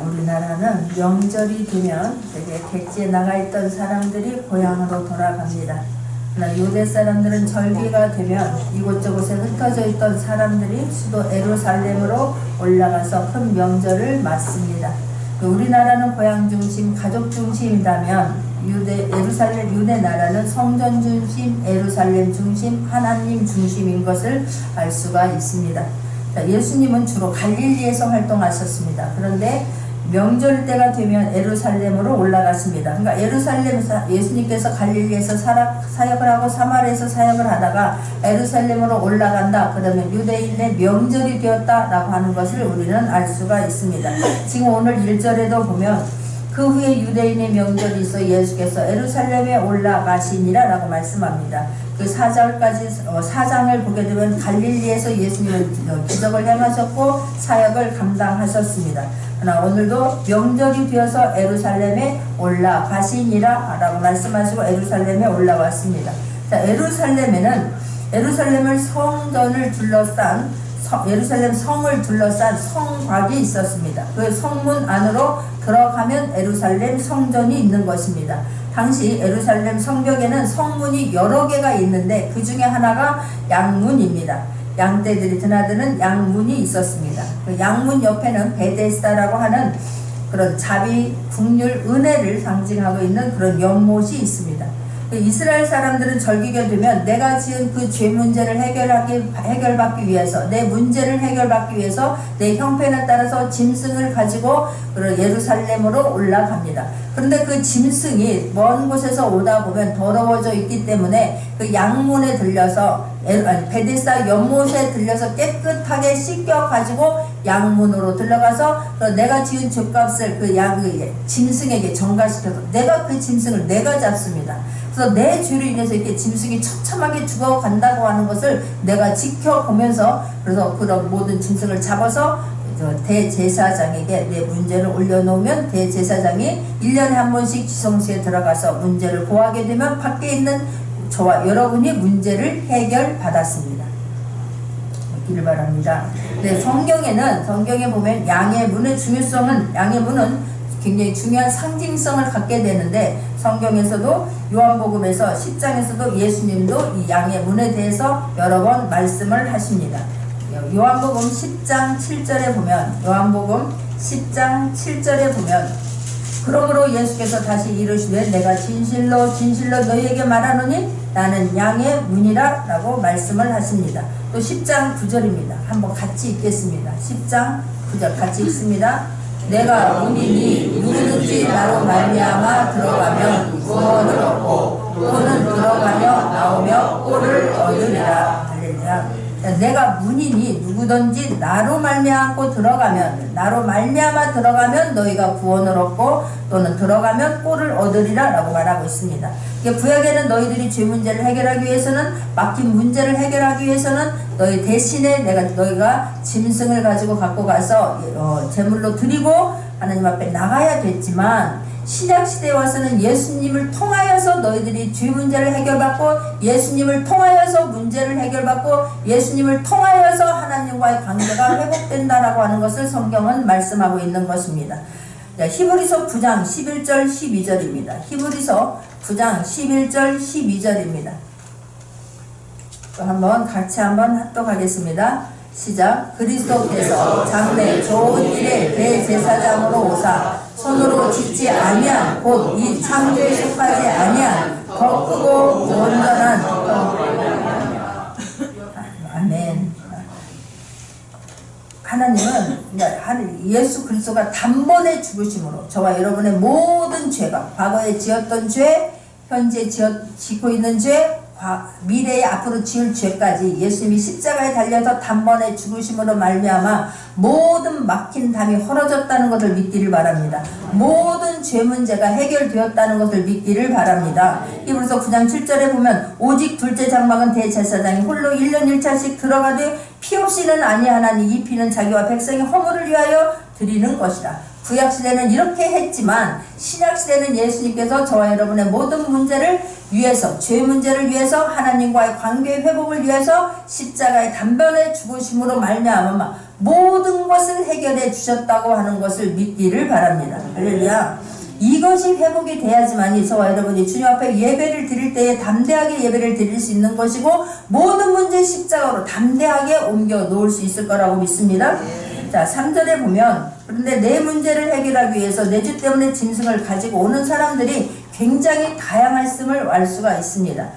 우리나라는 명절이 되면 되게 객지에 나가 있던 사람들이 고향으로 돌아갑니다. 그러나 유대 사람들은 절기가 되면 이곳저곳에 흩어져 있던 사람들이 수도 에루살렘으로 올라가서 큰 명절을 맞습니다. 우리나라는 고향 중심, 가족 중심이라면 유대 나라는 성전 중심, 에루살렘 중심, 하나님 중심인 것을 알 수가 있습니다. 예수님은 주로 갈릴리에서 활동하셨습니다. 그런데 명절 때가 되면 에루살렘으로 올라갔습니다. 그러니까 에루살렘에서 예수님께서 갈릴리에서 사역을 하고 사마리아에서 사역을 하다가 에루살렘으로 올라간다. 그러면 유대인의 명절이 되었다라고 하는 것을 우리는 알 수가 있습니다. 지금 오늘 1절에도 보면 그 후에 유대인의 명절이 있어 예수께서 에루살렘에 올라가시니라 라고 말씀합니다. 그 4장을 보게 되면 갈릴리에서 예수님은 기적을 행하셨고 사역을 감당하셨습니다. 그러나 오늘도 명절이 되어서 에루살렘에 올라가시니라 라고 말씀하시고 에루살렘에 올라왔습니다. 자, 에루살렘을 성전을 둘러싼 예루살렘 성을 둘러싼 성곽이 있었습니다. 그 성문 안으로 들어가면 에루살렘 성전이 있는 것입니다. 당시 에루살렘 성벽에는 성문이 여러 개가 있는데 그 중에 하나가 양문입니다. 양떼들이 드나드는 양문이 있었습니다. 그 양문 옆에는 베데스다라고 하는 그런 자비, 국률, 은혜를 상징하고 있는 그런 연못이 있습니다. 이스라엘 사람들은 절기가 되면 내가 지은 그 죄 문제를 해결받기 위해서, 내 문제를 해결받기 위해서 내 형편에 따라서 짐승을 가지고 예루살렘으로 올라갑니다. 그런데 그 짐승이 먼 곳에서 오다 보면 더러워져 있기 때문에 그 양문에 들려서 베데스다 연못에 들려서 깨끗하게 씻겨 가지고 양문으로 들어가서 내가 지은 죄값을 그 짐승에게 전가시켜서 내가 그 짐승을 내가 잡습니다. 그래서 내 죄로 인해서 이렇게 짐승이 처참하게 죽어간다고 하는 것을 내가 지켜보면서 그래서 그런 모든 짐승을 잡아서 대제사장에게 내 문제를 올려놓으면 대제사장이 1년에 한 번씩 지성소에 들어가서 문제를 고하게 되면 밖에 있는 저와 여러분이 문제를 해결받았습니다. 있기를 바랍니다. 네, 성경에 보면 양의 문의 중요성은, 양의 문은 굉장히 중요한 상징성을 갖게 되는데 성경에서도 요한복음에서 10장에서도 예수님도 이 양의 문에 대해서 여러 번 말씀을 하십니다. 요한복음 10장 7절에 보면 그러므로 예수께서 다시 이르시되 내가 진실로 진실로 너희에게 말하노니 나는 양의 문이라 라고 말씀을 하십니다. 또 10장 9절입니다. 한번 같이 읽겠습니다. 10장 9절 같이 읽습니다. 내가 문이니 누구든지 나로 말미암아 들어가면 구원을 얻고 또는 들어가며 나오며 꼴을 얻으리라. 할렐루야. 내가 문이니 누구든지 나로 말미암아 들어가면 너희가 구원을 얻고 또는 들어가면 꼴을 얻으리라 라고 말하고 있습니다. 구약에는 너희들이 죄 문제를 해결하기 위해서는, 막힌 문제를 해결하기 위해서는 너희 대신에 너희가 짐승을 갖고 가서 제물로 드리고 하나님 앞에 나가야 됐지만 신약시대에 와서는 예수님을 통하여서 너희들이 죄 문제를 해결받고 예수님을 통하여서 문제를 해결받고 예수님을 통하여서 하나님과의 관계가 회복된다라고 하는 것을 성경은 말씀하고 있는 것입니다. 히브리서 9장 11절 12절입니다. 히브리서 9장 11절 12절입니다. 또 같이 한번 합독하겠습니다. 시작. 그리스도께서 장래 좋은 일에 대제사장으로 오사 손으로 짓지 아니한 곧 이 창조에 속하지 아니한 더 크고 온전한 아멘. 하나님은 예수 그리스도가 단번에 죽으심으로 저와 여러분의 모든 죄가, 과거에 지었던 죄, 현재 짓고 있는 죄, 미래에 앞으로 지을 죄까지 예수님이 십자가에 달려서 단번에 죽으심으로 말미암아 모든 막힌 담이 헐어졌다는 것을 믿기를 바랍니다. 모든 죄 문제가 해결되었다는 것을 믿기를 바랍니다. 히브리서 9장 7절에 보면 오직 둘째 장막은 대제사장이 홀로 1년 1차씩 들어가되 피 없이는 아니하나니 이 피는 자기와 백성의 허물을 위하여 드리는 것이라. 구약시대는 이렇게 했지만 신약시대는 예수님께서 저와 여러분의 모든 문제를 위해서, 죄 문제를 위해서, 하나님과의 관계의 회복을 위해서 십자가의 단번에 죽으심으로 말미암아 모든 것을 해결해 주셨다고 하는 것을 믿기를 바랍니다. 할렐루야. 이것이 회복이 돼야지만이 저와 여러분이 주님 앞에 예배를 드릴 때에 담대하게 예배를 드릴 수 있는 것이고 모든 문제 십자가로 담대하게 옮겨 놓을 수 있을 거라고 믿습니다. 자, 3절에 보면 그런데 내 문제를 해결하기 위해서 내 주 때문에 짐승을 가지고 오는 사람들이 굉장히 다양했음을 알 수가 있습니다.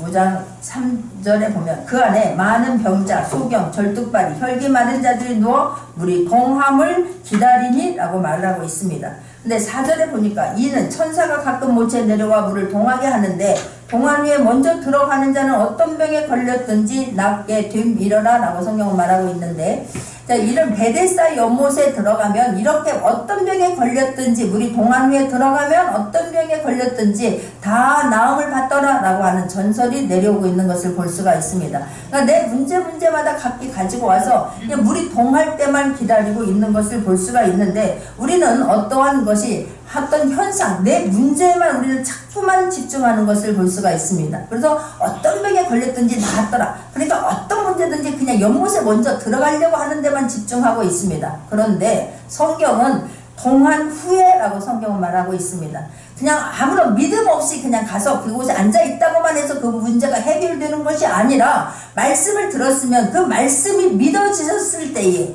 5장 3절에 보면 그 안에 많은 병자, 소경, 절뚝발이, 혈기 많은 자들이 누워 물이 동함을 기다리니 라고 말을 하고 있습니다. 근데 4절에 보니까 이는 천사가 가끔 모처 내려와 물을 동하게 하는데 동안 위에 먼저 들어가는 자는 어떤 병에 걸렸든지 낫게 됨이러라 라고 성경은 말하고 있는데, 자, 이런 베데스다 연못에 들어가면 이렇게 어떤 병에 걸렸든지 물이 동안 위에 들어가면 어떤 병에 걸렸든지 다 나음을 받더라 라고 하는 전설이 내려오고 있는 것을 볼 수가 있습니다. 그러니까 내 문제마다 각기 가지고 와서 그냥 물이 동할 때만 기다리고 있는 것을 볼 수가 있는데, 우리는 어떠한 것이 어떤 현상, 내 문제에만 우리는 자꾸만 집중하는 것을 볼 수가 있습니다. 그래서 어떤 병에 걸렸든지 나았더라. 그러니까 어떤 문제든지 그냥 연못에 먼저 들어가려고 하는 데만 집중하고 있습니다. 그런데 성경은 동한 후에라고 성경은 말하고 있습니다. 그냥 아무런 믿음 없이 그냥 가서 그곳에 앉아있다고만 해서 그 문제가 해결되는 것이 아니라 말씀을 들었으면 그 말씀이 믿어지셨을 때에,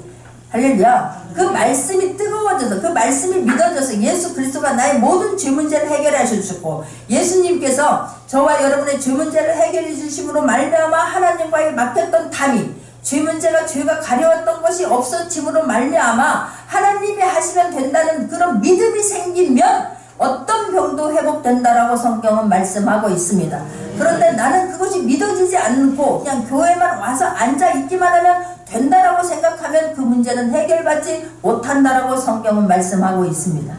할렐루야, 그 말씀이 뜨거워져서 그 말씀이 믿어져서 예수 그리스도가 나의 모든 죄 문제를 해결해 주셨고 예수님께서 저와 여러분의 죄 문제를 해결해 주심으로 말미암아 하나님과의 막혔던 담이, 죄 문제가 죄가 가려웠던 것이 없어짐으로 말미암아 하나님이 하시면 된다는 그런 믿음이 생기면 어떤 병도 회복된다라고 성경은 말씀하고 있습니다. 그런데 나는 그것이 믿어지지 않고 그냥 교회만 와서 앉아있기만 하면 된다라고 생각하면 그 문제는 해결받지 못한다라고 성경은 말씀하고 있습니다.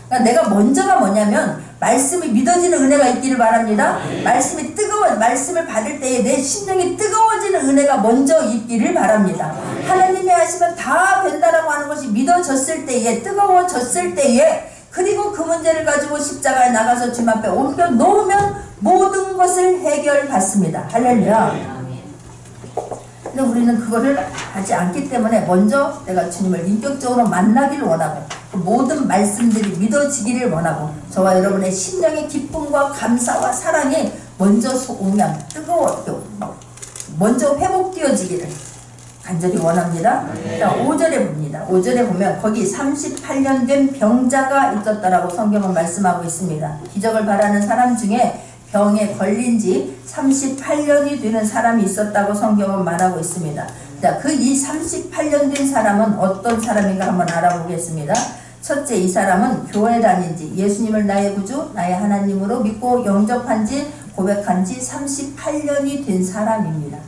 그러니까 내가 먼저가 뭐냐면 말씀이 믿어지는 은혜가 있기를 바랍니다. 말씀이 말씀을 받을 때에 내 심령이 뜨거워지는 은혜가 먼저 있기를 바랍니다. 하나님이 하시면 다 된다라고 하는 것이 믿어졌을 때에, 뜨거워졌을 때에, 그리고 그 문제를 가지고 십자가에 나가서 주님 앞에 옮겨 놓으면 모든 것을 해결받습니다. 할렐루야. 근데 우리는 그거를 하지 않기 때문에 먼저 내가 주님을 인격적으로 만나기를 원하고 그 모든 말씀들이 믿어지기를 원하고 저와 여러분의 심령의 기쁨과 감사와 사랑이 먼저 오면 먼저 회복되어지기를 간절히 원합니다. 자, 5절에 봅니다. 5절에 보면 거기 38년 된 병자가 있었다라고 성경은 말씀하고 있습니다. 기적을 바라는 사람 중에 병에 걸린 지 38년이 되는 사람이 있었다고 성경은 말하고 있습니다. 자, 그 이 38년 된 사람은 어떤 사람인가 한번 알아보겠습니다. 첫째, 이 사람은 교회 다닌 지, 예수님을 나의 구주, 나의 하나님으로 믿고 영접한 지, 고백한 지 38년이 된 사람입니다.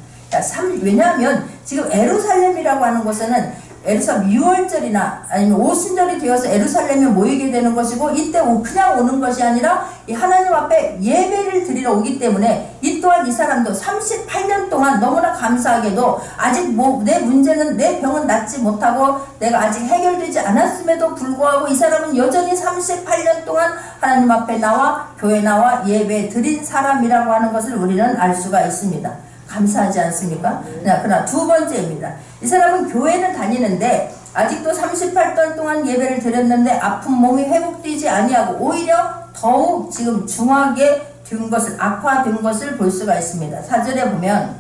왜냐하면 지금 에루살렘이라고 하는 곳에는 에루살렘 6월절이나 아니면 오순절이 되어서 에루살렘에 모이게 되는 것이고, 이때 그냥 오는 것이 아니라 이 하나님 앞에 예배를 드리러 오기 때문에 이 또한 이 사람도 38년 동안 너무나 감사하게도 아직 내 문제는, 내 병은 낫지 못하고 내가 아직 해결되지 않았음에도 불구하고 이 사람은 여전히 38년 동안 하나님 앞에 나와 교회 나와 예배 드린 사람이라고 하는 것을 우리는 알 수가 있습니다. 감사하지 않습니까? 그러나 두 번째입니다. 이 사람은 교회는 다니는데 아직도 38년 동안 예배를 드렸는데 아픈 몸이 회복되지 아니하고 오히려 더욱 지금 중하게 된 것을, 악화된 것을 볼 수가 있습니다. 4절에 보면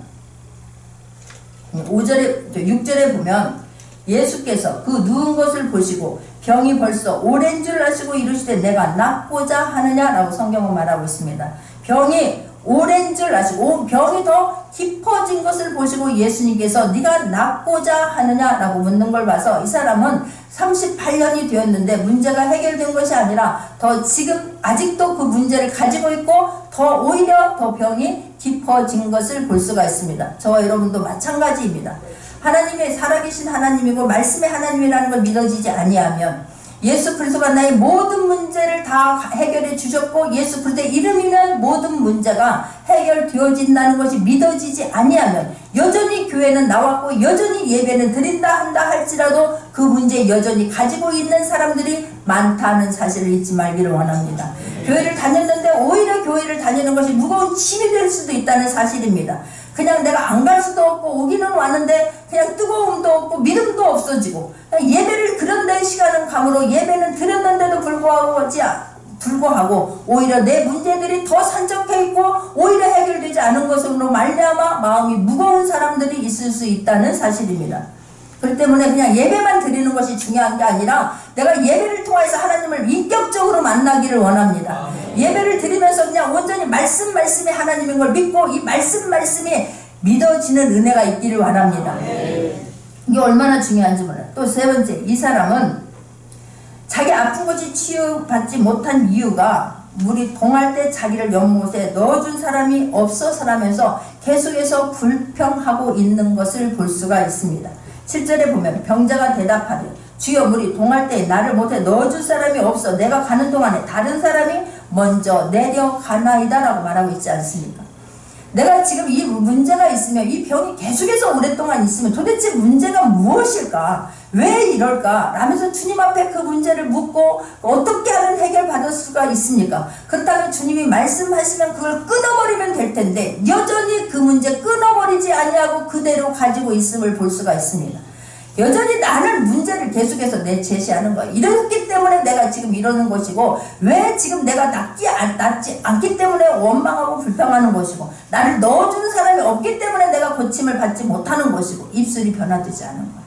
6절에 보면 예수께서 그 누운 것을 보시고 병이 벌써 오랜 줄 아시고 이르시되 내가 낫고자 하느냐라고 성경은 말하고 있습니다. 병이 오랜 줄 아시고 병이 더 깊어진 것을 보시고 예수님께서 네가 낫고자 하느냐라고 묻는 걸 봐서 이 사람은 38년이 되었는데 문제가 해결된 것이 아니라 더 지금 아직도 그 문제를 가지고 있고 더 오히려 더 병이 깊어진 것을 볼 수가 있습니다. 저와 여러분도 마찬가지입니다. 하나님의 살아계신 하나님이고 말씀의 하나님이라는 걸 믿어지지 아니하면, 예수 그리스도가 나의 모든 문제를 다 해결해 주셨고 예수 그리스도의 이름이면 모든 문제가 해결되어진다는 것이 믿어지지 아니하면, 여전히 교회는 나왔고 여전히 예배는 드린다 한다 할지라도 그 문제 여전히 가지고 있는 사람들이 많다는 사실을 잊지 말기를 원합니다. 교회를 다녔는데 오히려 교회를 다니는 것이 무거운 짐이 될 수도 있다는 사실입니다. 그냥 내가 안 갈 수도 없고 오기는 왔는데 그냥 뜨거움도 없고 믿음도 없어지고 예배를 그런 데 시간은 감으로 예배는 드렸는데도 불구하고 오히려 내 문제들이 더 산적해 있고 오히려 해결되지 않은 것으로 말미암아 마음이 무거운 사람들이 있을 수 있다는 사실입니다. 그렇기 때문에 그냥 예배만 드리는 것이 중요한 게 아니라 내가 예배를 통해서 하나님을 인격적으로 만나기를 원합니다. 예배를 드리면서 그냥 온전히 말씀이 하나님인 걸 믿고 이 말씀이 믿어지는 은혜가 있기를 원합니다. 이게 얼마나 중요한지 몰라요. 또 세 번째, 이 사람은 자기 아픈 것이 치유받지 못한 이유가 물이 동할 때 자기를 연못에 넣어준 사람이 없어서라면서 계속해서 불평하고 있는 것을 볼 수가 있습니다. 7절에 보면 병자가 대답하되 주여 물이 동할 때 나를 못에 넣어줄 사람이 없어 내가 가는 동안에 다른 사람이 먼저 내려가나이다 라고 말하고 있지 않습니까? 내가 지금 이 문제가 있으면 이 병이 계속해서 오랫동안 있으면 도대체 문제가 무엇일까? 왜 이럴까? 라면서 주님 앞에 그 문제를 묻고 어떻게 하면 해결받을 수가 있습니까? 그렇다면 주님이 말씀하시면 그걸 끊어버리면 될 텐데 여전히 그 문제 끊어버리지 아니하고 그대로 가지고 있음을 볼 수가 있습니다. 여전히 나는 문제를 계속해서 제시하는 거예요. 이렇기 때문에 내가 지금 이러는 것이고 왜 지금 내가 낫지 않기 때문에 원망하고 불평하는 것이고 나를 넣어주는 사람이 없기 때문에 내가 고침을 받지 못하는 것이고 입술이 변화되지 않은 거예요.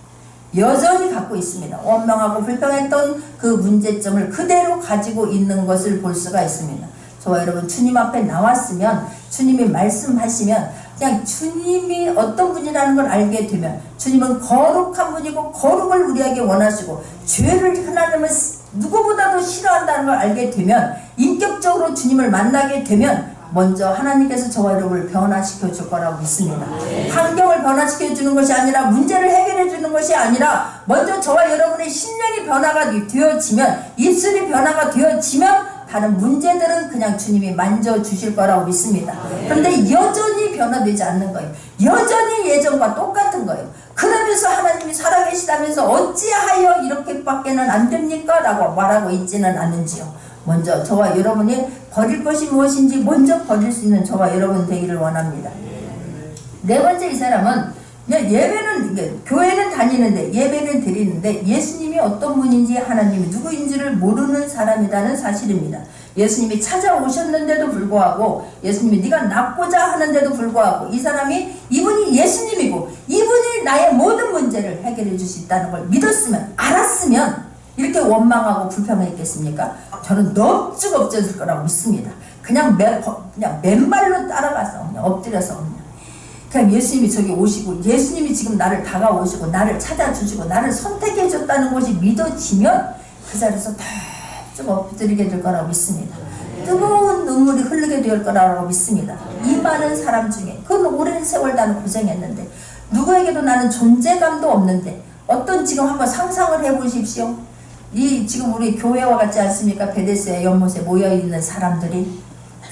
여전히 갖고 있습니다. 원망하고 불평했던 그 문제점을 그대로 가지고 있는 것을 볼 수가 있습니다. 저와 여러분 주님 앞에 나왔으면 주님이 말씀하시면 그냥 주님이 어떤 분이라는 걸 알게 되면 주님은 거룩한 분이고 거룩을 우리에게 원하시고 죄를 하나님은 누구보다도 싫어한다는 걸 알게 되면 인격적으로 주님을 만나게 되면 먼저 하나님께서 저와 여러분을 변화시켜 줄 거라고 믿습니다. 환경을 변화시켜 주는 것이 아니라 문제를 해결해 주는 것이 아니라 먼저 저와 여러분의 심령이 변화가 되어지면 입술이 변화가 되어지면 다른 문제들은 그냥 주님이 만져주실 거라고 믿습니다. 그런데 여전히 변화되지 않는 거예요. 여전히 예전과 똑같은 거예요. 그러면서 하나님이 살아계시다면서 어찌하여 이렇게밖에는 안 됩니까? 라고 말하고 있지는 않은지요. 먼저 저와 여러분이 버릴 것이 무엇인지 먼저 버릴 수 있는 저와 여러분 되기를 원합니다. 네 번째, 이 사람은 예배는 교회는 다니는데 예배는 드리는데 예수님이 어떤 분인지 하나님이 누구인지를 모르는 사람이라는 사실입니다. 예수님이 찾아오셨는데도 불구하고 예수님이 네가 낫고자 하는데도 불구하고 이 사람이 이분이 예수님이고 이분이 나의 모든 문제를 해결해 줄 수 있다는 걸 믿었으면 알았으면 이렇게 원망하고 불평했겠습니까? 저는 넙죽 엎졌을 거라고 믿습니다. 그냥 맨발로 따라가서 그냥 엎드려서 그냥 예수님이 저기 오시고 예수님이 지금 나를 다가오시고 나를 찾아주시고 나를 선택해 줬다는 것이 믿어지면 그 자리에서 쭉 엎드리게 될 거라고 믿습니다. 뜨거운 눈물이 흐르게 될 거라고 믿습니다. 이 많은 사람 중에 그 오랜 세월 나는 고생했는데 누구에게도 나는 존재감도 없는데 어떤 지금 한번 상상을 해보십시오. 이 지금 우리 교회와 같지 않습니까? 베데스다 연못에 모여있는 사람들이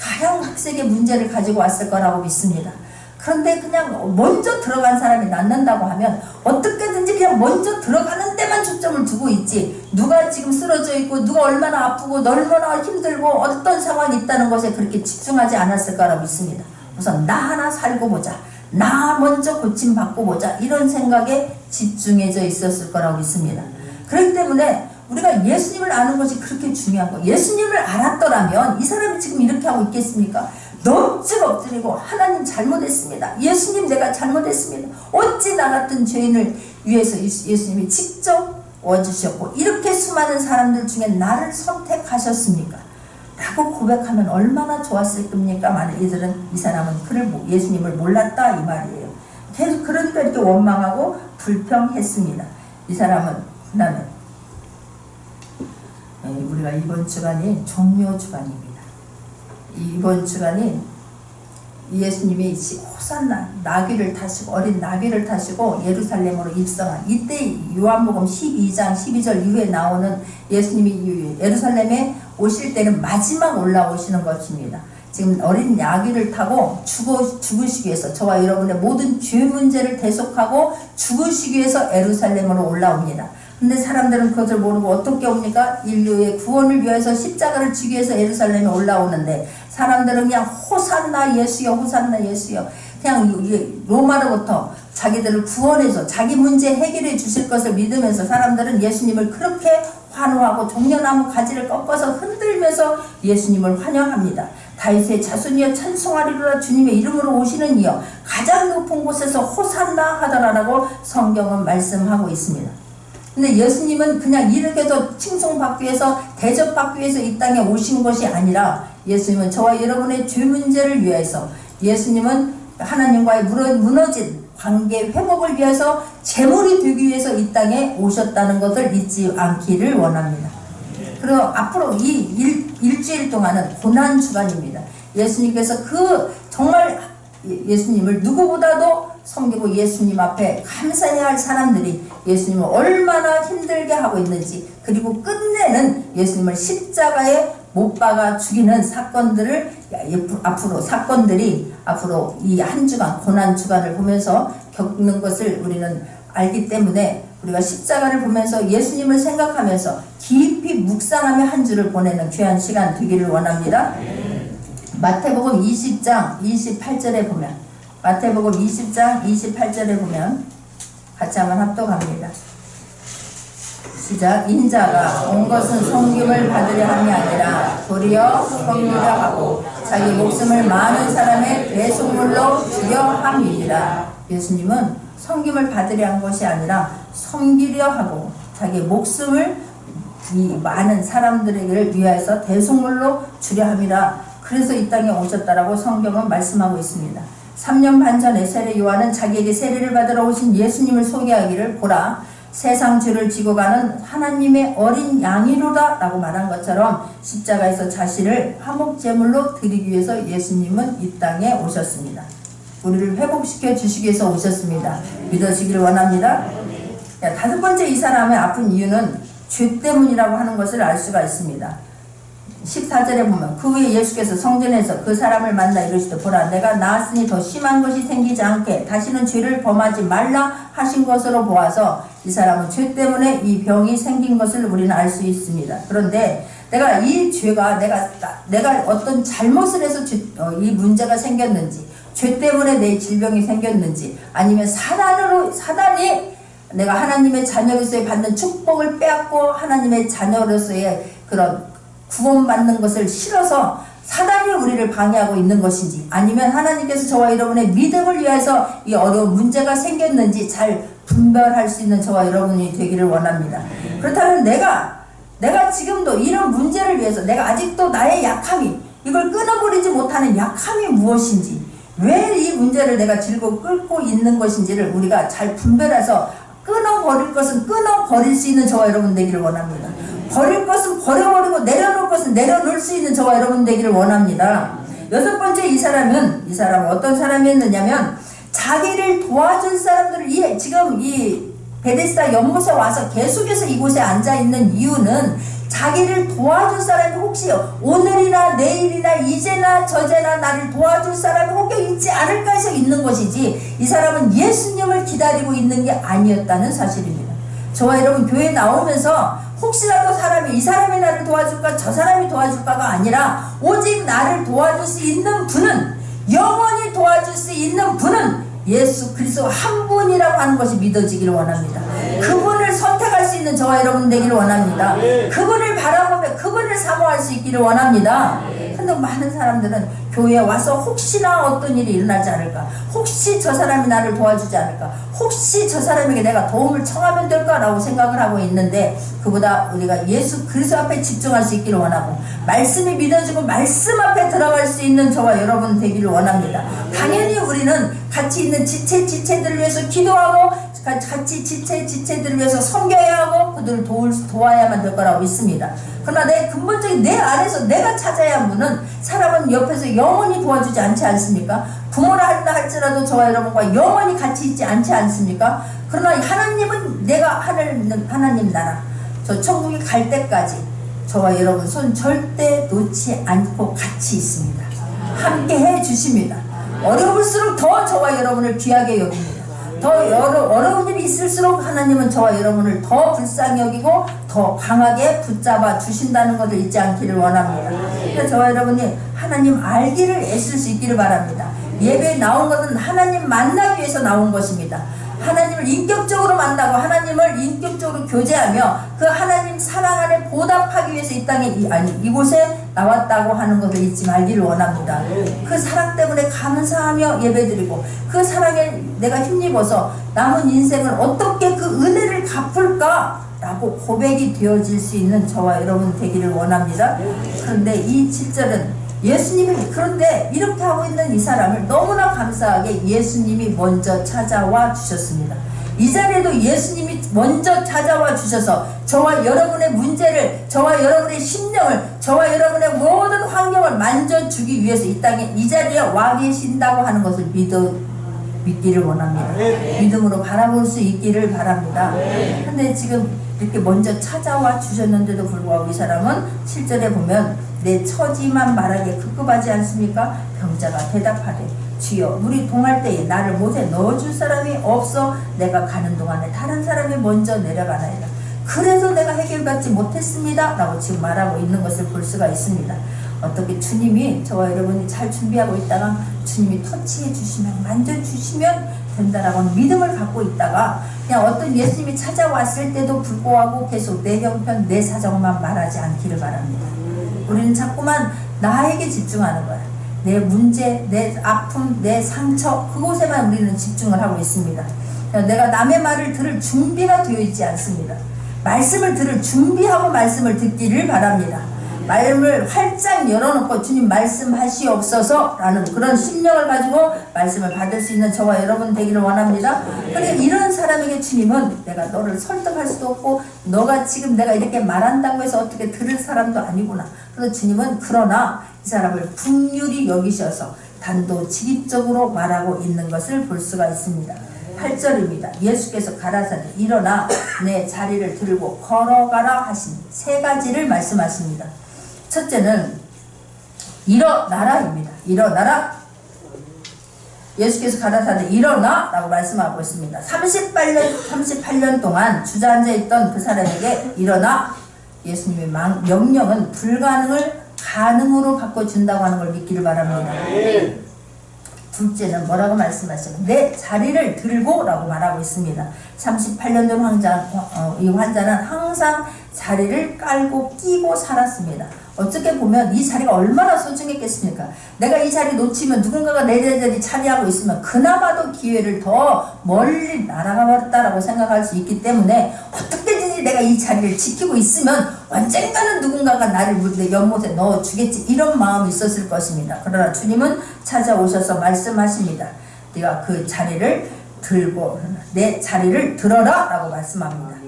가장 학색의 문제를 가지고 왔을 거라고 믿습니다. 그런데 그냥 먼저 들어간 사람이 낫는다고 하면 어떻게든지 그냥 먼저 들어가는 데만 초점을 두고 있지 누가 지금 쓰러져 있고 누가 얼마나 아프고 얼마나 힘들고 어떤 상황이 있다는 것에 그렇게 집중하지 않았을 거라고 믿습니다. 우선 나 하나 살고 보자, 나 먼저 고침받고 보자, 이런 생각에 집중해져 있었을 거라고 믿습니다. 그렇기 때문에 우리가 예수님을 아는 것이 그렇게 중요한 거예요. 예수님을 알았더라면 이 사람이 지금 이렇게 하고 있겠습니까? 넙죽 엎드리고 하나님 잘못했습니다. 예수님 내가 잘못했습니다. 어찌 나 같은 죄인을 위해서 예수님이 직접 와주셨고 이렇게 수많은 사람들 중에 나를 선택하셨습니까? 라고 고백하면 얼마나 좋았을 겁니까? 만약 이들은 이 사람은 예수님을 몰랐다 이 말이에요. 계속 그러니까 이렇게 원망하고 불평했습니다. 이 사람은 그 다음에 우리가 이번 주간이 종묘 주간입니다. 이번 주간이 예수님이 호산나 나귀를 타시고 어린 나귀를 타시고 예루살렘으로 입성한 이때 요한복음 12장 12절 이후에 나오는 예수님이 예루살렘에 오실 때는 마지막 올라오시는 것입니다. 지금 어린 나귀를 타고 죽으시기 위해서 저와 여러분의 모든 죄 문제를 대속하고 죽으시기 위해서 예루살렘으로 올라옵니다. 근데 사람들은 그것을 모르고 어떻게 옵니까? 인류의 구원을 위해서 십자가를 지기 위해서 예루살렘에 올라오는데 사람들은 그냥 호산나 예수여 호산나 예수여 그냥 로마로부터 자기들을 구원해서 자기 문제 해결해 주실 것을 믿으면서 사람들은 예수님을 그렇게 환호하고 종려나무 가지를 꺾어서 흔들면서 예수님을 환영합니다. 다윗의 자손이여 찬송하리로다. 주님의 이름으로 오시는 이여 가장 높은 곳에서 호산나 하더라라고 성경은 말씀하고 있습니다. 근데 예수님은 그냥 이렇게도 칭송받기 위해서 대접받기 위해서 이 땅에 오신 것이 아니라 예수님은 저와 여러분의 죄 문제를 위해서, 예수님은 하나님과의 무너진 관계 회복을 위해서 제물이 되기 위해서 이 땅에 오셨다는 것을 잊지 않기를 원합니다. 그리고 앞으로 이 일주일 동안은 고난주간입니다. 예수님께서 정말 예수님을 누구보다도 섬기고 예수님 앞에 감사해야 할 사람들이 예수님을 얼마나 힘들게 하고 있는지, 그리고 끝내는 예수님을 십자가에 못 박아 죽이는 사건들을 앞으로 이 한 주간 고난 주간을 보면서 겪는 것을 우리는 알기 때문에 우리가 십자가를 보면서 예수님을 생각하면서 깊이 묵상하며 한 주를 보내는 귀한 시간 되기를 원합니다. 마태복음 20장 28절에 보면, 마태복음 20장 28절에 보면 같이 한번 합독합니다. 시작. 인자가 온 것은 섬김을 받으려 함이 아니라 도리어 섬기려 하고 자기 목숨을 많은 사람의 대속물로 주려 함이니라. 예수님은 섬김을 받으려 한 것이 아니라 섬기려 하고 자기 목숨을 이 많은 사람들을 위해서 대속물로 주려 함이라. 그래서 이 땅에 오셨다라고 성경은 말씀하고 있습니다. 3년 반 전에 세례 요한은 자기에게 세례를 받으러 오신 예수님을 소개하기를, 보라 세상 죄를 지고 가는 하나님의 어린 양이로다 라고 말한 것처럼 십자가에서 자신을 화목제물로 드리기 위해서 예수님은 이 땅에 오셨습니다. 우리를 회복시켜 주시기 위해서 오셨습니다. 믿어지기를 원합니다. 다섯 번째, 이 사람의 아픈 이유는 죄 때문이라고 하는 것을 알 수가 있습니다. 14절에 보면 그 후에 예수께서 성전에서 그 사람을 만나 이르시되, 보라 내가 나았으니 더 심한 것이 생기지 않게 다시는 죄를 범하지 말라 하신 것으로 보아서 이 사람은 죄 때문에 이 병이 생긴 것을 우리는 알 수 있습니다. 그런데 내가 이 죄가 내가 어떤 잘못을 해서 이 문제가 생겼는지, 죄 때문에 내 질병이 생겼는지, 아니면 사단이 내가 하나님의 자녀로서의 받는 축복을 빼앗고 하나님의 자녀로서의 그런 구원받는 것을 싫어서 사단이 우리를 방해하고 있는 것인지, 아니면 하나님께서 저와 여러분의 믿음을 위해서 이 어려운 문제가 생겼는지 잘 분별할 수 있는 저와 여러분이 되기를 원합니다. 그렇다면 내가 지금도 이런 문제를 위해서 내가 아직도 나의 약함이, 이걸 끊어버리지 못하는 약함이 무엇인지, 왜 이 문제를 내가 질고 끌고 있는 것인지를 우리가 잘 분별해서 끊어버릴 것은 끊어버릴 수 있는 저와 여러분 되기를 원합니다. 버릴 것은 버려버리고 내려놓을 것은 내려놓을 수 있는 저와 여러분 되기를 원합니다. 여섯 번째, 이 사람은 어떤 사람이었느냐면 자기를 도와준 사람들을, 지금 이 베데스다 연못에 와서 계속해서 이곳에 앉아있는 이유는 자기를 도와줄 사람이 혹시 오늘이나 내일이나 이제나 저제나 나를 도와줄 사람이 혹여 있지 않을까 해서 있는 것이지, 이 사람은 예수님을 기다리고 있는 게 아니었다는 사실입니다. 저와 여러분 교회에 나오면서 혹시라도 이 사람이 나를 도와줄까 저 사람이 도와줄까가 아니라 오직 나를 도와줄 수 있는 분은, 영원히 도와줄 수 있는 분은 예수 그리스도 한 분이라고 하는 것이 믿어지기를 원합니다. 그분을 선택할 수 있는 저와 여러분 되기를 원합니다. 그분을 바라보며 그분을 사모할 수 있기를 원합니다. 근데 많은 사람들은 교회에 와서 혹시나 어떤 일이 일어나지 않을까, 혹시 저 사람이 나를 도와주지 않을까, 혹시 저 사람에게 내가 도움을 청하면 될까라고 생각을 하고 있는데, 그보다 우리가 예수 그리스도 앞에 집중할 수 있기를 원하고 말씀이 믿어지고 말씀 앞에 들어갈 수 있는 저와 여러분 되기를 원합니다. 당연히 우리는 같이 있는 지체들을 위해서 기도하고 같이 지체들을 위해서 섬겨야 하고 그들을 도와야만 될 거라고 믿습니다. 그러나 내 근본적인 내 안에서 내가 찾아야 하는 분은, 사람은 옆에서 영원히 도와주지 않지 않습니까? 부모라 한다 할지라도 저와 여러분과 영원히 같이 있지 않지 않습니까? 그러나 하나님은 내가 하나님 나라 저 천국에 갈 때까지 저와 여러분 손 절대 놓지 않고 같이 있습니다. 함께 해 주십니다. 어려울수록 더 저와 여러분을 귀하게 여깁니다. 더 어려운 일이 있을수록 하나님은 저와 여러분을 더 불쌍히 여기고 더 강하게 붙잡아 주신다는 것을 잊지 않기를 원합니다. 그래서 저와 여러분이 하나님 알기를 애쓸 수 있기를 바랍니다. 예배에 나온 것은 하나님 만나기 위해서 나온 것입니다. 하나님을 인격적으로 만나고 하나님을 인격적으로 교제하며 그 하나님 사랑 안에 보답하기 위해서 이 땅에 이곳에 나왔다고 하는 것을 잊지 말기를 원합니다. 그 사랑 때문에 감사하며 예배드리고 그 사랑에 내가 힘입어서 남은 인생을 어떻게 그 은혜를 갚을까 라고 고백이 되어질 수 있는 저와 여러분 되기를 원합니다. 그런데 이 7절은 예수님이 그런데 이렇게 하고 있는 이 사람을 너무나 감사하게 예수님이 먼저 찾아와 주셨습니다. 이 자리에도 예수님이 먼저 찾아와 주셔서 저와 여러분의 문제를, 저와 여러분의 심령을, 저와 여러분의 모든 환경을 만져주기 위해서 이 땅에 이 자리에 와 계신다고 하는 것을 믿기를 원합니다. 믿음으로 바라볼 수 있기를 바랍니다. 근데 지금 이렇게 먼저 찾아와 주셨는데도 불구하고 이 사람은 7절에 보면 내 처지만 말하기에 급급하지 않습니까? 병자가 대답하되 주여 우리 동할 때에 나를 못에 넣어줄 사람이 없어 내가 가는 동안에 다른 사람이 먼저 내려가나이다. 그래서 내가 해결받지 못했습니다 라고 지금 말하고 있는 것을 볼 수가 있습니다. 어떻게 주님이 저와 여러분이 잘 준비하고 있다가 주님이 터치해 주시면 만져주시면 된다라고 하는 믿음을 갖고 있다가 그냥 어떤 예수님이 찾아왔을 때도 불구하고 계속 내 형편 내 사정만 말하지 않기를 바랍니다. 우리는 자꾸만 나에게 집중하는 거야. 내 문제, 내 아픔, 내 상처 그곳에만 우리는 집중을 하고 있습니다. 내가 남의 말을 들을 준비가 되어 있지 않습니다. 말씀을 들을 준비하고 말씀을 듣기를 바랍니다. 마음을 활짝 열어놓고 주님 말씀하시옵소서 라는 그런 심령을 가지고 말씀을 받을 수 있는 저와 여러분 되기를 원합니다. 그런데 이런 사람에게 주님은 내가 너를 설득할 수도 없고 너가 지금 내가 이렇게 말한다고 해서 어떻게 들을 사람도 아니구나. 그래서 주님은 그러나 이 사람을 긍휼히 여기셔서 단도직입적으로 말하고 있는 것을 볼 수가 있습니다. 8절입니다. 예수께서 가라사대 일어나 내 자리를 들고 걸어가라 하신 세 가지를 말씀하십니다. 첫째는 일어나라입니다. 일어나라. 예수께서 가라사대 일어나 라고 말씀하고 있습니다. 38년 동안 주저앉아 있던 그 사람에게 일어나 예수님의 명령은 불가능을 가능으로 바꿔준다고 하는 걸 믿기를 바랍니다. 둘째는 뭐라고 말씀하시면 내 자리를 들고 라고 말하고 있습니다. 38년 전 이 환자는 항상 자리를 깔고 끼고 살았습니다. 어떻게 보면 이 자리가 얼마나 소중했겠습니까? 내가 이 자리 놓치면 누군가가 내 자리 차지하고 있으면 그나마도 기회를 더 멀리 날아가 버렸다라고 생각할 수 있기 때문에 어떻게든지 내가 이 자리를 지키고 있으면 언젠가는 누군가가 나를 내 연못에 넣어주겠지 이런 마음이 있었을 것입니다. 그러나 주님은 찾아오셔서 말씀하십니다. 네가 그 자리를 들고 내 자리를 들어라 라고 말씀합니다.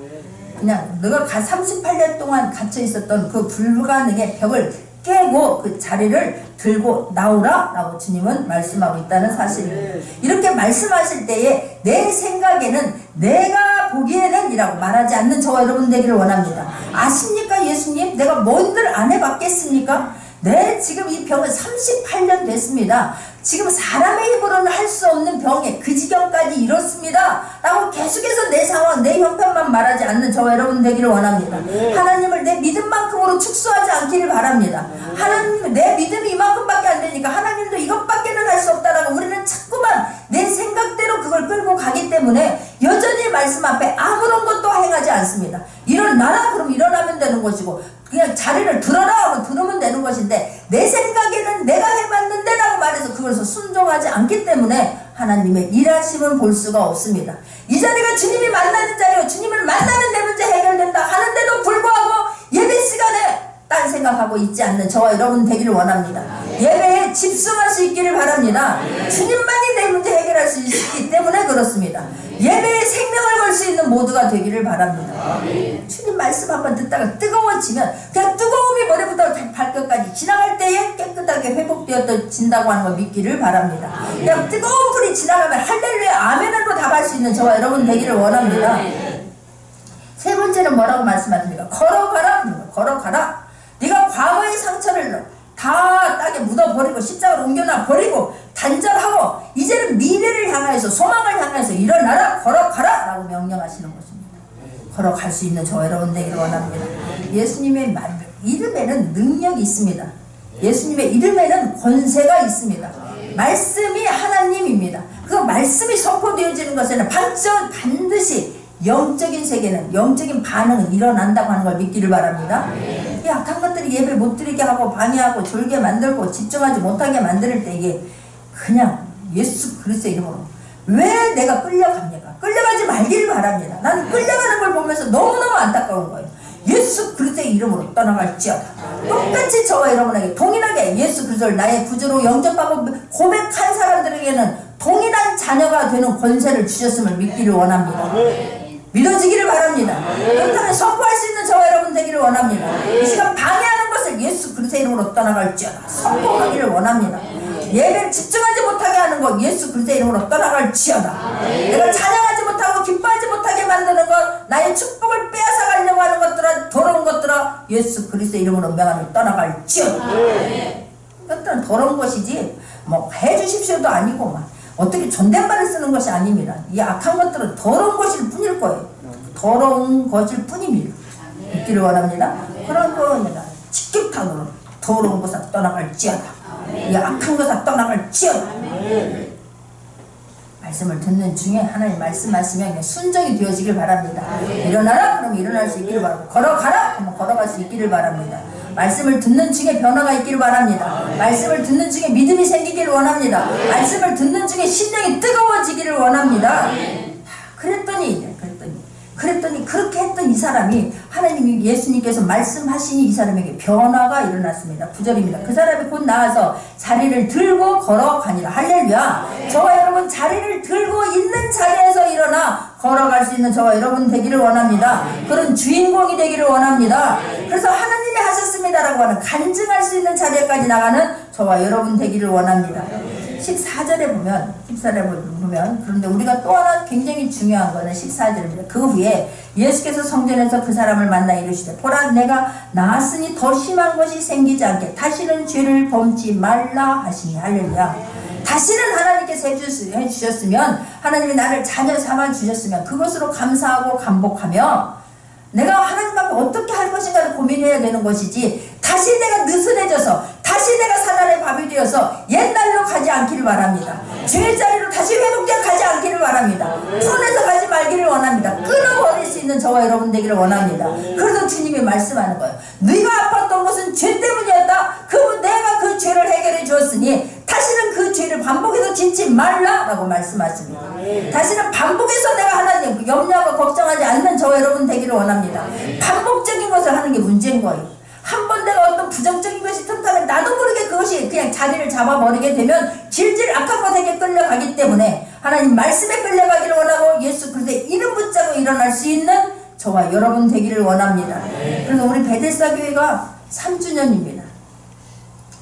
그냥 너가 38년 동안 갇혀 있었던 그 불가능의 벽을 깨고 그 자리를 들고 나오라 라고 주님은 말씀하고 있다는 사실입니다. 이렇게 말씀하실 때에 내 생각에는 내가 보기에는 이라고 말하지 않는 저와 여러분 되기를 원합니다. 아십니까 예수님? 내가 뭔들 안 해봤겠습니까? 네, 지금 이 병은 38년 됐습니다. 지금 사람의 힘으로는 할 수 없는 병에 그 지경까지 이렇습니다 라고 계속해서 내 상황, 내 형편만 말하지 않는 저와 여러분 되기를 원합니다. 하나님을 내 믿음만큼으로 축소하지 않기를 바랍니다. 하나님 내 믿음이 이만큼밖에 안 되니까 하나님도 이것밖에는 할 수 없다라고 우리는 자꾸만 내 생각대로 그걸 끌고 가기 때문에 여전히 말씀 앞에 아무런 것도 행하지 않습니다. 일어나라 그럼 일어나면 되는 것이고 그냥 자리를 들어라 하면 들으면 되는 것인데 내 생각에는 내가 해봤는데 라고 말해서 그것을 순종하지 않기 때문에 하나님의 일하심을 볼 수가 없습니다. 이 자리가 주님이 만나는 자리요 주님을 만나는 내 문제 해결된다 하는데도 불구하고 예배 시간에 딴 생각하고 있지 않는 저와 여러분 되기를 원합니다. 예배에 집중할 수 있기를 바랍니다. 주님만이 내 문제 해결할 수 있기 때문에 그렇습니다. 예배에 생명을 걸 수 있는 모두가 되기를 바랍니다. 주님 말씀 한번 듣다가 뜨거워지면 그냥 뜨거움이 머리부터 발끝까지 지나갈 때에 깨끗하게 회복되어진다고 하는 걸 믿기를 바랍니다. 그냥 뜨거운 불이 지나가면 할렐루야 아멘으로 답할 수 있는 저와 여러분 되기를 원합니다. 세 번째는 뭐라고 말씀하십니까? 걸어가라. 걸어가라. 네가 과거의 상처를 다 땅에 묻어버리고 십자가로 옮겨놔 버리고 단절하고 이제는 미래를 향하여서 소망을 향해서 일어나라 걸어가라 라고 명령하시는 것입니다. 걸어갈 수 있는 저와 여러분 되기를 원합니다. 예수님의 이름에는 능력이 있습니다. 예수님의 이름에는 권세가 있습니다. 말씀이 하나님입니다. 그 말씀이 선포되어지는 것에는 반드시 영적인 세계는, 영적인 반응은 일어난다고 하는 걸 믿기를 바랍니다. 이 악한 것들이 예배 못 드리게 하고 방해하고 졸게 만들고 집중하지 못하게 만들 때 이게 그냥 예수 그리스도의 이름으로 왜 내가 끌려갑니까? 끌려가지 말기를 바랍니다. 나는 끌려가는 걸 보면서 너무너무 안타까운 거예요. 예수 그리스도의 이름으로 떠나갈지어다. 똑같이 저와 여러분에게 동일하게 예수 그리스도를 나의 구주로 영접하고 고백한 사람들에게는 동일한 자녀가 되는 권세를 주셨음을 믿기를 원합니다. 믿어지기를 바랍니다. 그렇다면 선포할 수 있는 저와 여러분 되기를 원합니다. 이 시간 방해하는 것을 예수 그리스도의 이름으로 떠나갈지어다. 선포하기를 원합니다. 예배를 집중하지 못하게 하는 것 예수 그리스도의 이름으로 떠나갈지어다. 내가 찬양하지 못하고 기뻐하지 못하게 만드는 것, 나의 축복을 빼앗아가려고 하는 것들은 더러운 것들아 예수 그리스도의 이름으로 명함을 떠나갈지어다. 이것들은 더러운 것이지 뭐 해주십시오도 아니고 막 어떻게 존댓말을 쓰는 것이 아닙니다. 이 악한 것들은 더러운 것일 뿐일 거예요. 더러운 것일 뿐입니다. 믿기를 원합니다. 그런 거입니다. 직격탄으로 더러운 것을 떠나갈지어다. 이 악한 것을 떠나갈지어다. 말씀을 듣는 중에 하나님 말씀하시면 순종이 되어지길 바랍니다. 일어나라 그러면 일어날 수 있기를 바라고, 걸어가라 그러면 걸어갈 수 있기를 바랍니다. 말씀을 듣는 중에 변화가 있기를 바랍니다. 말씀을 듣는 중에 믿음이 생기기를 원합니다. 말씀을 듣는 중에 심령이 뜨거워지기를 원합니다. 그랬더니 그렇게 했던 이 사람이 하나님이 예수님께서 말씀하시니 이 사람에게 변화가 일어났습니다. 9절입니다. 그 사람이 곧 나와서 자리를 들고 걸어가니라. 할렐루야. 저와 여러분 자리를 들고 있는 자리에서 일어나 걸어갈 수 있는 저와 여러분 되기를 원합니다. 그런 주인공이 되기를 원합니다. 그래서 하나님이 하셨습니다라고 하는 간증할 수 있는 자리에까지 나가는 저와 여러분 되기를 원합니다. 14절에 보면 그런데 우리가 또 하나 굉장히 중요한 거는 14절입니다. 그 후에 예수께서 성전에서 그 사람을 만나 이르시되 보라 내가 나았으니 더 심한 것이 생기지 않게 다시는 죄를 범치 말라 하시니. 할렐루야. 다시는 하나님께서 해주셨으면, 하나님이 나를 자녀 삼아 주셨으면 그것으로 감사하고 감복하며 내가 하나님 앞에 어떻게 할 것인가를 고민해야 되는 것이지, 다시 내가 느슨해져서 다시 내가 사단의 밥이 되어서 옛날로 가지 않기를 바랍니다. 죄의 자리로 다시 회복되어 가지 않기를 바랍니다. 손에서 가지 말기를 원합니다. 끊어버릴 수 있는 저와 여러분 되기를 원합니다. 그래서 주님이 말씀하는 거예요. 네가 아팠던 것은 죄 때문이었다. 내가 그 죄를 해결해 주었으니 다시는 그 죄를 반복해서 짓지 말라라고 말씀하십니다. 다시는 반복해서 내가 하나님 염려하고 걱정하지 않는 저와 여러분 되기를 원합니다. 반복적인 것을 하는 게 문제인 거예요. 한 번 내가 어떤 부정적인 것이 틈타면 나도 모르게 그것이 그냥 자리를 잡아버리게 되면 질질 악한 것에게 끌려가기 때문에 하나님 말씀에 끌려가기를 원하고 예수 그리스도의 이름 붙잡고 일어날 수 있는 저와 여러분 되기를 원합니다. 그래서 우리 베데스다 교회가 3주년입니다.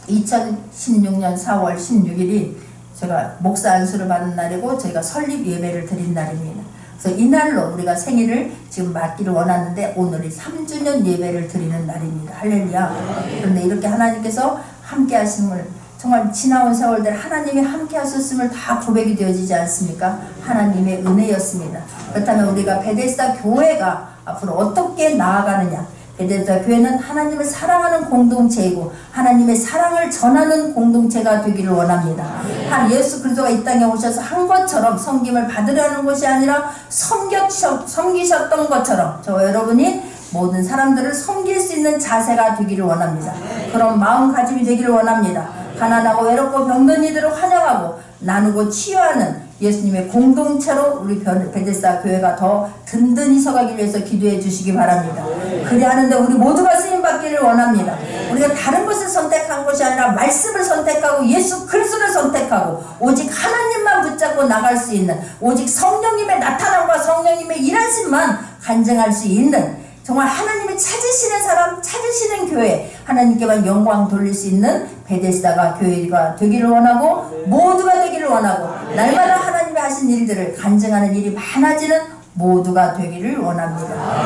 2016년 4월 16일이 제가 목사 안수를 받은 날이고 저희가 설립 예배를 드린 날입니다. 그래서 이날로 우리가 생일을 지금 맞기를 원하는데 오늘이 3주년 예배를 드리는 날입니다. 할렐루야. 그런데 이렇게 하나님께서 함께 하심을, 정말 지나온 세월들 하나님이 함께 하셨음을 다 고백이 되어지지 않습니까? 하나님의 은혜였습니다. 그렇다면 우리가 베데스다 교회가 앞으로 어떻게 나아가느냐, 베데스다 교회는 하나님을 사랑하는 공동체이고 하나님의 사랑을 전하는 공동체가 되기를 원합니다. 한 예수 그리스도가 이 땅에 오셔서 한 것처럼 섬김을 받으려는 것이 아니라 섬기셨던 것처럼 저와 여러분이 모든 사람들을 섬길 수 있는 자세가 되기를 원합니다. 그런 마음가짐이 되기를 원합니다. 가난하고 외롭고 병든 이들을 환영하고 나누고 치유하는 예수님의 공동체로 우리 베데스다 교회가 더 든든히 서가기 위해서 기도해 주시기 바랍니다. 그리 하는데 우리 모두가 쓰임받기를 원합니다. 우리가 다른 것을 선택한 것이 아니라 말씀을 선택하고 예수 그리스도를 선택하고 오직 하나님만 붙잡고 나갈 수 있는, 오직 성령님의 나타남과 성령님의 일하심만 간증할 수 있는, 정말 하나님이 찾으시는 사람, 찾으시는 교회, 하나님께만 영광 돌릴 수 있는 베데스다가 교회가 되기를 원하고 모두가 되기를 원하고 날마다 하나님이 하신 일들을 간증하는 일이 많아지는 모두가 되기를 원합니다.